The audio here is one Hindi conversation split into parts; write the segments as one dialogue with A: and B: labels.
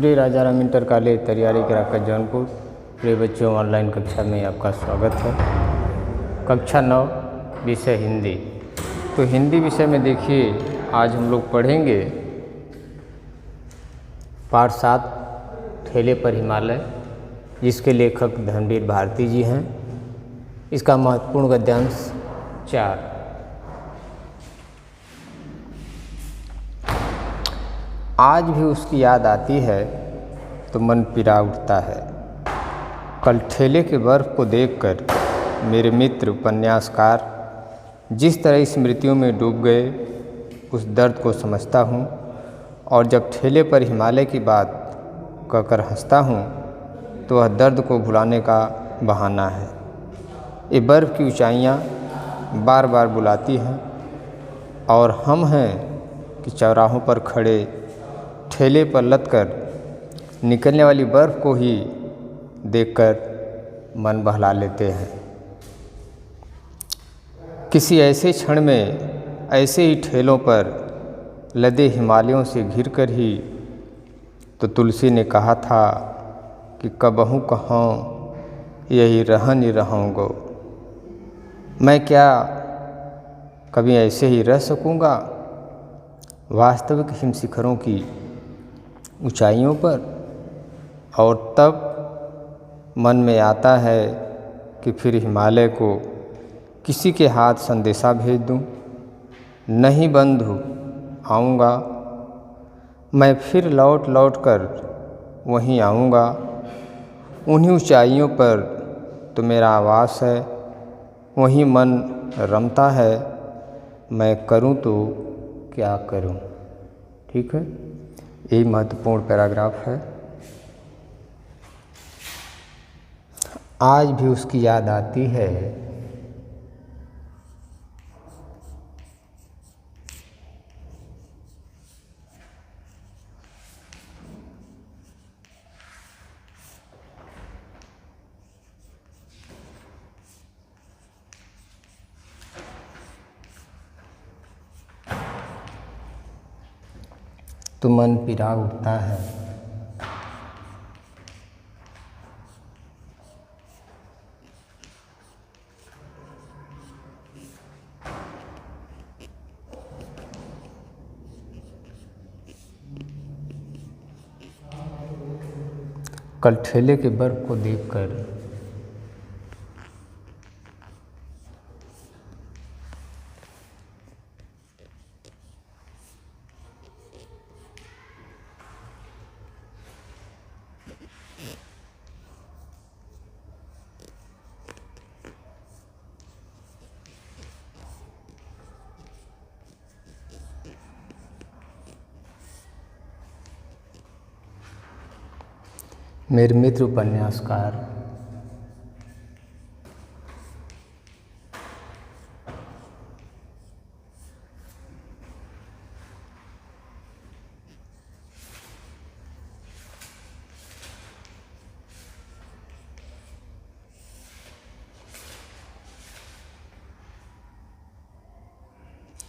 A: श्री राजा राम इंटर कॉलेज तैयारी करा जौनपुर। प्रिय बच्चों, ऑनलाइन कक्षा में आपका स्वागत है। कक्षा 9 विषय हिंदी। तो हिंदी विषय में देखिए, आज हम लोग पढ़ेंगे पाठ 7 ठेले पर हिमालय, जिसके लेखक धर्मवीर भारती जी हैं। इसका महत्वपूर्ण गद्यांश 4। आज भी उसकी याद आती है तो मन पिरा उठता है। कल ठेले के बर्फ को देखकर मेरे मित्र उपन्यासकार जिस तरह स्मृतियों में डूब गए, उस दर्द को समझता हूँ। और जब ठेले पर हिमालय की बात कहकर हंसता हूँ तो वह दर्द को भुलाने का बहाना है। ये बर्फ़ की ऊंचाइयाँ बार बार बुलाती हैं और हम हैं कि चौराहों पर खड़े ठेले पर लदकर निकलने वाली बर्फ़ को ही देखकर मन बहला लेते हैं। किसी ऐसे क्षण में ऐसे ही ठेलों पर लदे हिमालयों से घिरकर ही तो तुलसी ने कहा था कि कबहू कहूँ यही रहन ही रहूँगो। मैं क्या कभी ऐसे ही रह सकूँगा वास्तविक हिम शिखरों की ऊंचाइयों पर? और तब मन में आता है कि फिर हिमालय को किसी के हाथ संदेशा भेज दूं, नहीं बंधु आऊँगा, मैं फिर लौट लौट कर वहीं आऊँगा। उन्हीं ऊंचाइयों पर तो मेरा आवास है, वहीं मन रमता है, मैं करूं तो क्या करूं। ठीक है, यही महत्वपूर्ण पैराग्राफ है। आज भी उसकी याद आती है तो मन पिरा उठता है। कल ठेले के बर्फ को देखकर मेरे मित्र उपन्यासकार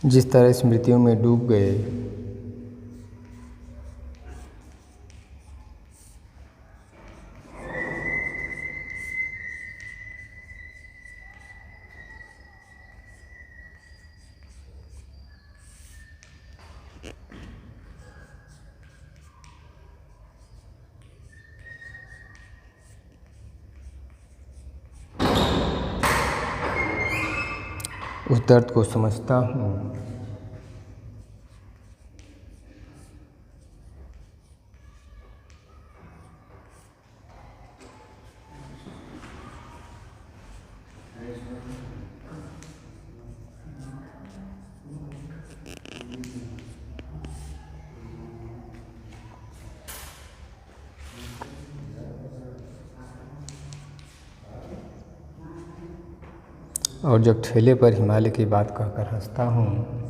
A: जिस तरह स्मृतियों में डूब गए, उस दर्द को समझता हूँ। और जब ठेले पर हिमालय की बात कहकर हंसता हूँ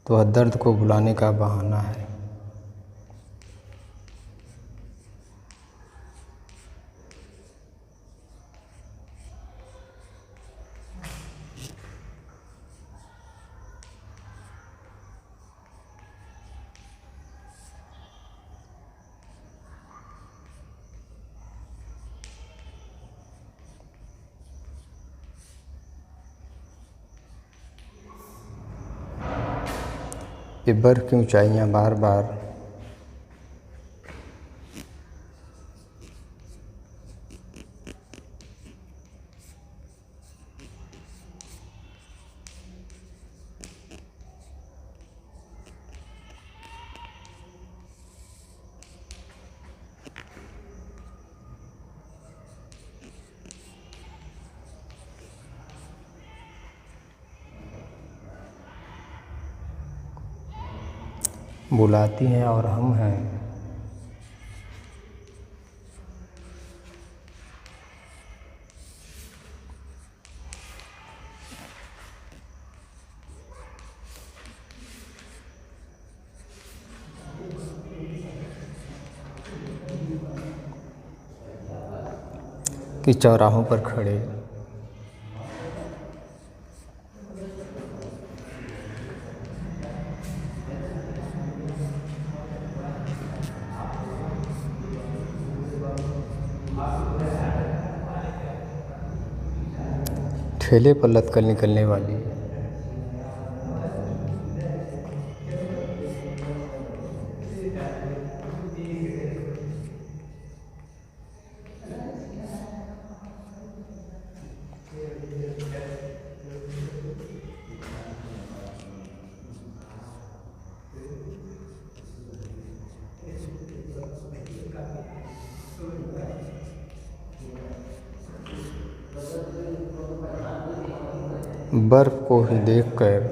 A: तो वह दर्द को भुलाने का बहाना है। ये बर्फ़ की ऊंचाइयां बार बार बुलाती हैं और हम हैं कि चौराहों पर खड़े ठेले पर लटकर निकलने वाली बर्फ़ को ही देखकर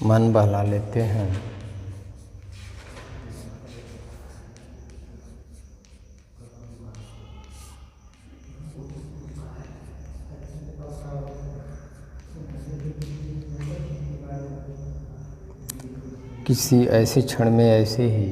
A: मन बहला लेते हैं। किसी ऐसे क्षण में ऐसे ही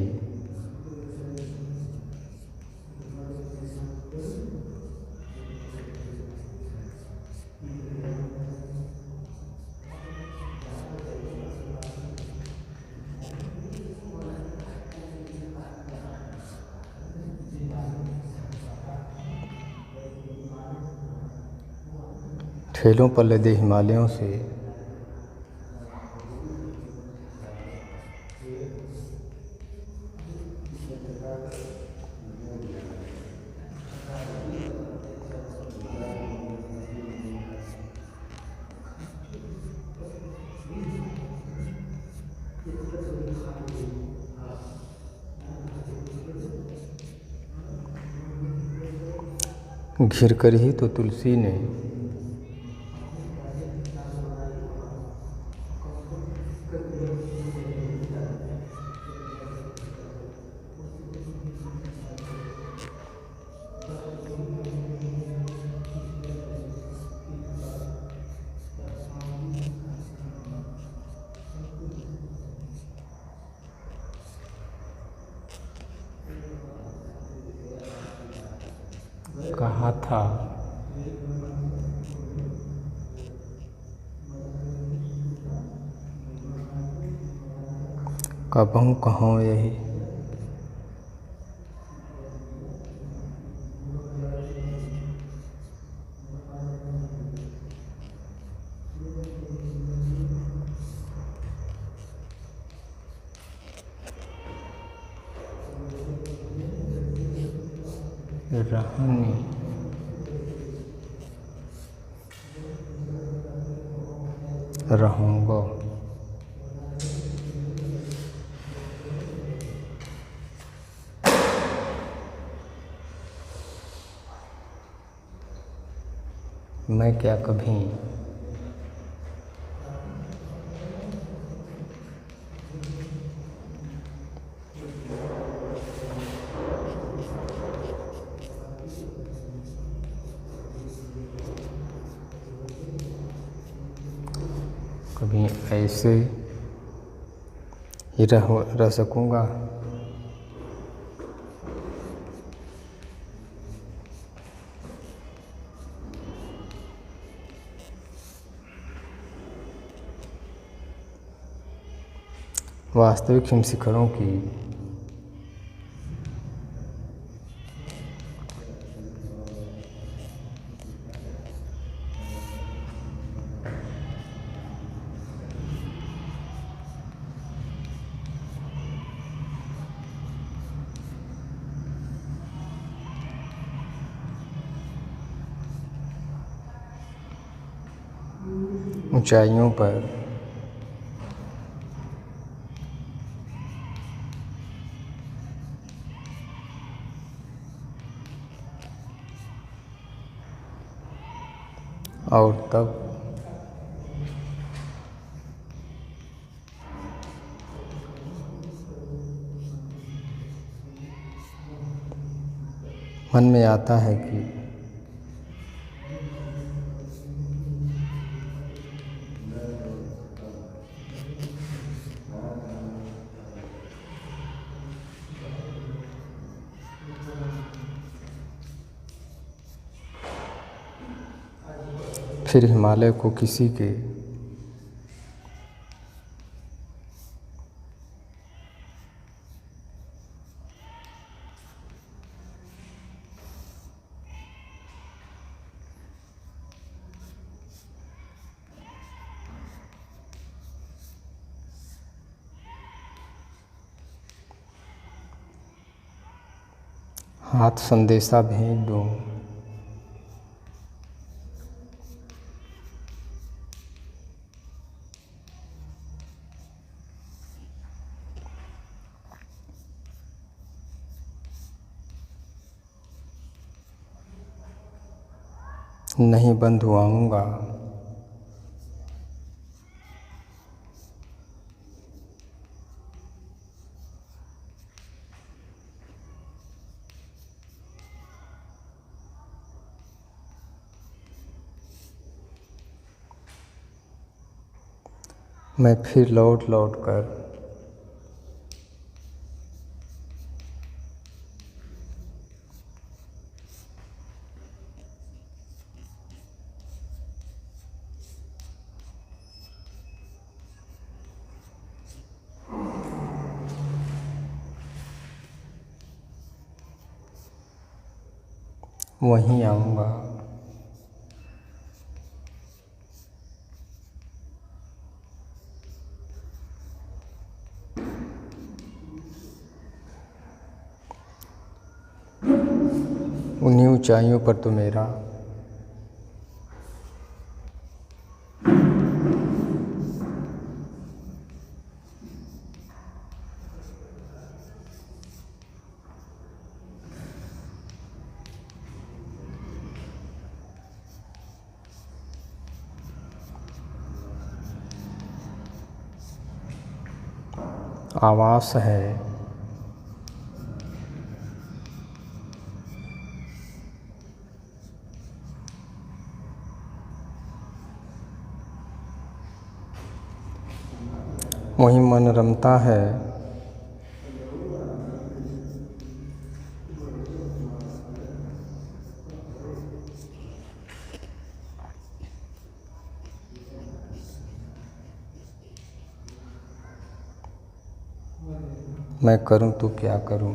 A: ठेलों पर लदे हिमालयों से घिर कर ही तो तुलसी ने कहा था कबहू कहों यही रहनी रहूँगा। मैं क्या कभी कभी ऐसे ही रह सकूँगा। वास्तविक हिम शिखरों की ऊंचाइयों पर और तब मन में आता है कि फिर हिमालय को किसी के हाथ संदेशा भेज दूँ। नहीं बंधु आऊँगा। मैं फिर लौट कर वहीं आऊँगा। उन्हीं ऊंचाइयों पर तो मेरा आवास है। वहीं मन रमता है। मैं करूं तो क्या करूं।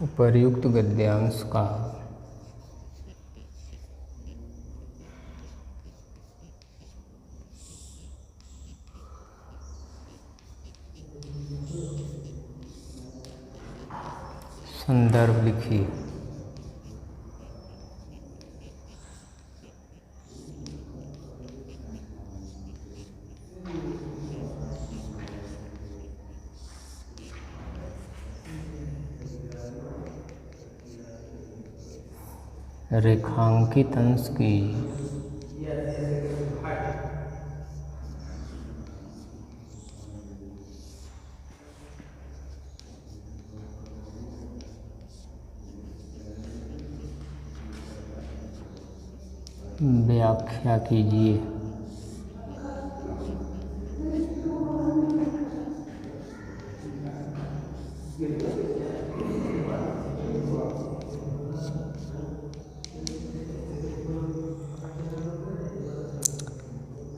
A: उपर्युक्त गद्यांश का संदर्भ लिखिए। रेखांकित अंश की व्याख्या कीजिए।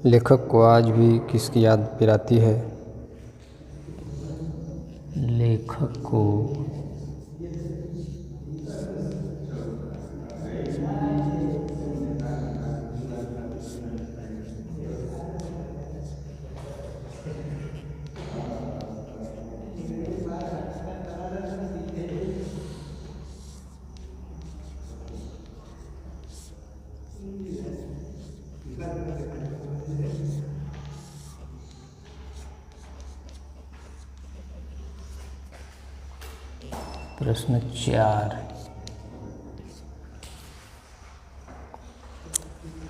A: लेखक को आज भी किसकी याद पिराती है? लेखक को प्रश्न 4।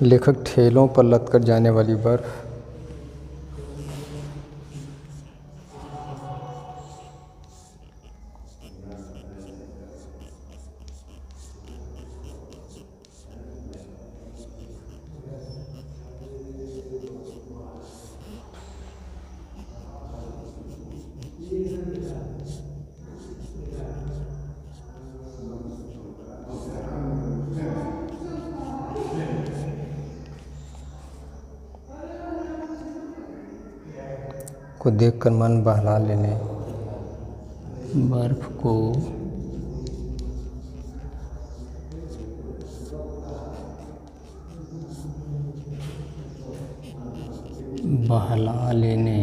A: लेखक ठेलों पर लदकर जाने वाली बर्फ को देखकर मन बहला लेने, बर्फ को बहला लेने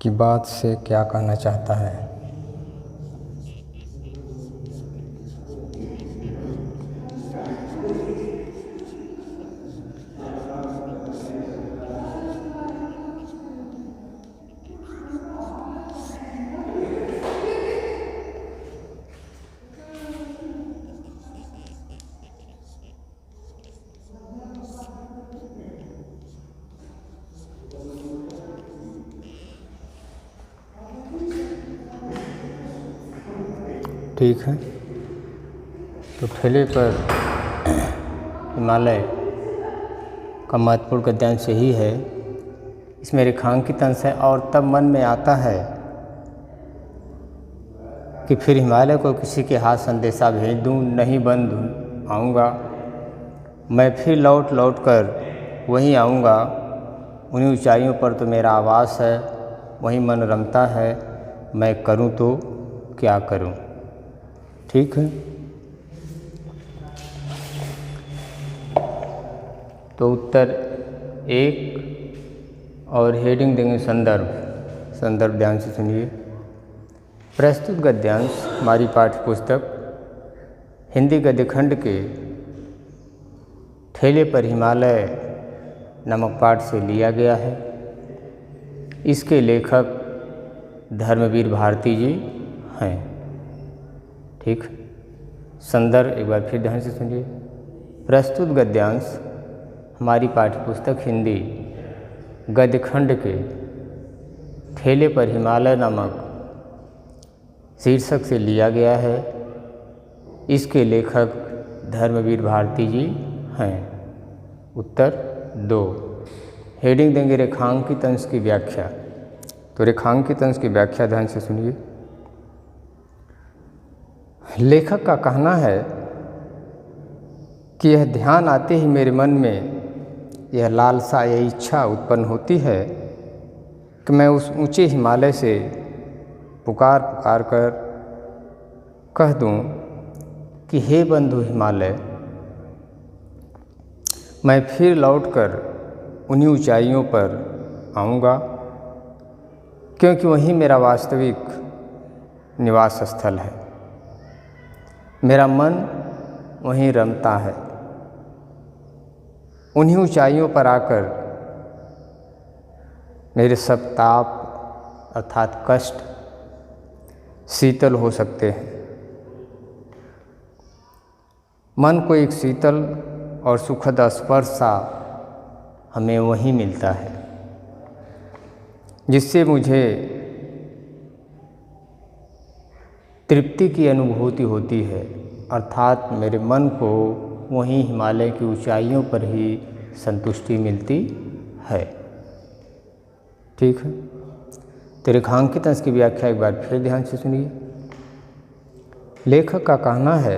A: की बात से क्या कहना चाहता है? ठीक है, तो ठेले पर हिमालय का महत्वपूर्ण गद्यांश यही है। इसमें रेखांकित अंश है और तब मन में आता है कि फिर हिमालय को किसी के हाथ संदेशा भेज दूं, नहीं बंद आऊँगा, मैं फिर लौट लौट कर वहीं आऊँगा, उन्हीं ऊंचाइयों पर तो मेरा आवास है, वहीं मन रमता है, मैं करूं तो क्या करूं। ठीक है, तो उत्तर 1 और हेडिंग देंगे संदर्भ ध्यान से सुनिए। प्रस्तुत गद्यांश हमारी पाठ्य पुस्तक हिंदी गद्यखंड के ठेले पर हिमालय नामक पाठ से लिया गया है। इसके लेखक धर्मवीर भारती जी हैं। ठीक, संदर्भ एक बार फिर ध्यान से सुनिए। प्रस्तुत गद्यांश हमारी पाठ्यपुस्तक हिंदी गद्यखंड के ठेले पर हिमालय नामक शीर्षक से लिया गया है। इसके लेखक धर्मवीर भारती जी हैं। उत्तर 2। हेडिंग देंगे रेखांकित अंश की व्याख्या। तो रेखांकित अंश की व्याख्या ध्यान से सुनिए। लेखक का कहना है कि यह ध्यान आते ही मेरे मन में यह लालसा, यह इच्छा उत्पन्न होती है कि मैं उस ऊंचे हिमालय से पुकार पुकार कर कह दूं कि हे बंधु हिमालय, मैं फिर लौटकर उन्हीं ऊंचाइयों पर आऊँगा, क्योंकि वहीं मेरा वास्तविक निवास स्थल है। मेरा मन वहीं रमता है। उन्हीं ऊंचाइयों पर आकर मेरे सब ताप अर्थात कष्ट शीतल हो सकते हैं। मन को एक शीतल और सुखद स्पर्श सा हमें वहीं मिलता है, जिससे मुझे तृप्ति की अनुभूति होती है, अर्थात मेरे मन को वहीं हिमालय की ऊंचाइयों पर ही संतुष्टि मिलती है। ठीक है, तो रेखांकित अंश की व्याख्या एक बार फिर ध्यान से सुनिए। लेखक का कहना है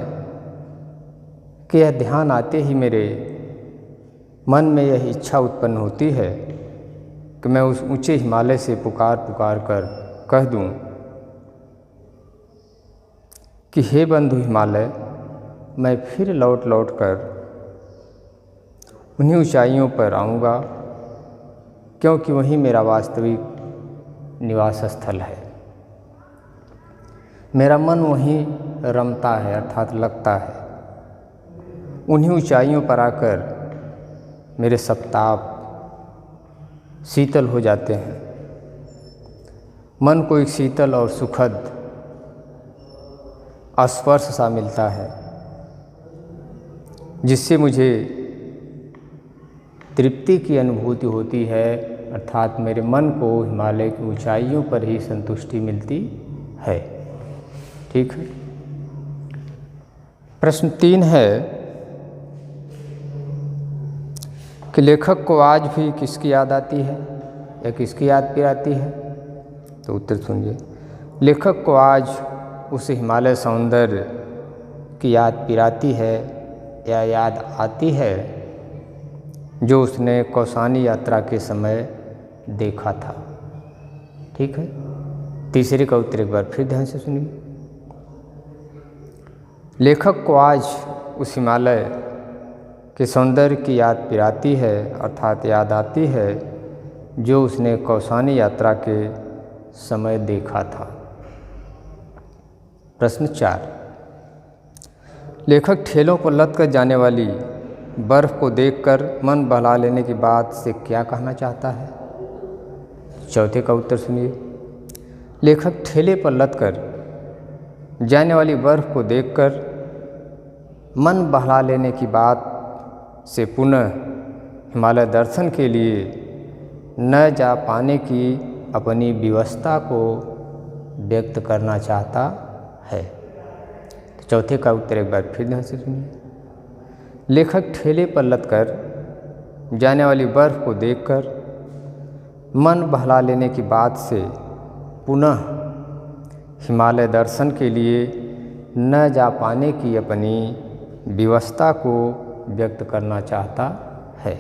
A: कि यह ध्यान आते ही मेरे मन में यह इच्छा उत्पन्न होती है कि मैं उस ऊंचे हिमालय से पुकार पुकार कर कह दूं कि हे बंधु हिमालय, मैं फिर लौट लौट कर उन्हीं ऊंचाइयों पर आऊँगा, क्योंकि वहीं मेरा वास्तविक निवास स्थल है। मेरा मन वहीं रमता है अर्थात लगता है। उन्हीं ऊंचाइयों पर आकर मेरे सब ताप शीतल हो जाते हैं। मन को एक शीतल और सुखद स्पर्श सा मिलता है, जिससे मुझे तृप्ति की अनुभूति होती है, अर्थात मेरे मन को हिमालय की ऊंचाइयों पर ही संतुष्टि मिलती है। ठीक है। प्रश्न 3 है कि लेखक को आज भी किसकी याद आती है या किसकी याद पिराती है? तो उत्तर सुनिए। लेखक को आज उस हिमालय सौंदर्य की याद पिराती है या याद आती है जो उसने कौसानी यात्रा के समय देखा था। ठीक है। तीसरे का उत्तर एक बार फिर ध्यान से सुनिए। लेखक को आज उस हिमालय के सौंदर्य की याद पिराती है अर्थात याद आती है जो उसने कौसानी यात्रा के समय देखा था। प्रश्न 4, लेखक ठेलों पर लद कर जाने वाली बर्फ़ को देखकर मन बहला लेने की बात से क्या कहना चाहता है? चौथे का उत्तर सुनिए। लेखक ठेले पर लद कर जाने वाली बर्फ़ को देखकर मन बहला लेने की बात से पुनः हिमालय दर्शन के लिए न जा पाने की अपनी विवशता को व्यक्त करना चाहता है। तो चौथे का उत्तर एक बार फिर ध्यान से सुनिए। लेखक ठेले पर लद कर जाने वाली बर्फ़ को देखकर मन बहला लेने की बात से पुनः हिमालय दर्शन के लिए न जा पाने की अपनी विवशता को व्यक्त करना चाहता है।